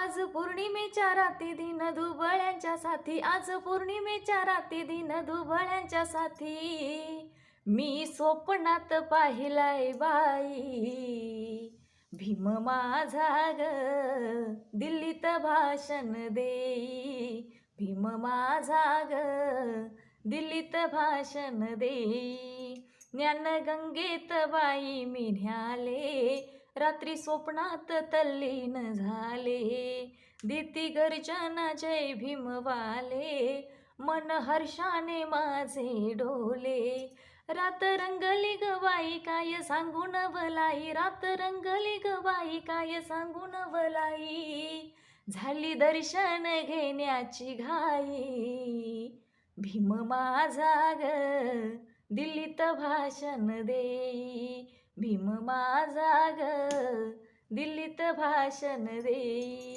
आज पौर्णिमेच्या राती दिन दुबळ्यांच्या साथी, आज पौर्णिमेच्या राती दिन दुबळ्यांच्या साथी, मी स्वप्नात पाहिलाय बाई, भीम माझा ग दिल्लीत भाषण देई, भीम माझा ग दिल्लीत भाषण देई. ज्ञानगंगेत बाई मी न्याले, रात्री स्वप्नात तल्लीन झाले, देती गर्जना जय भीमवाले, मन हर्षाने माझे डोले. रात रंगली ग बाई काय सांगून भलाई, रात रंगली ग बाई काय सांगून भलाई, झाली दर्शन घेण्याची घाई, भीम माझा ग दिल्लीत भाषण देई, भीम माझा ग दिल्लीत भाषण देई.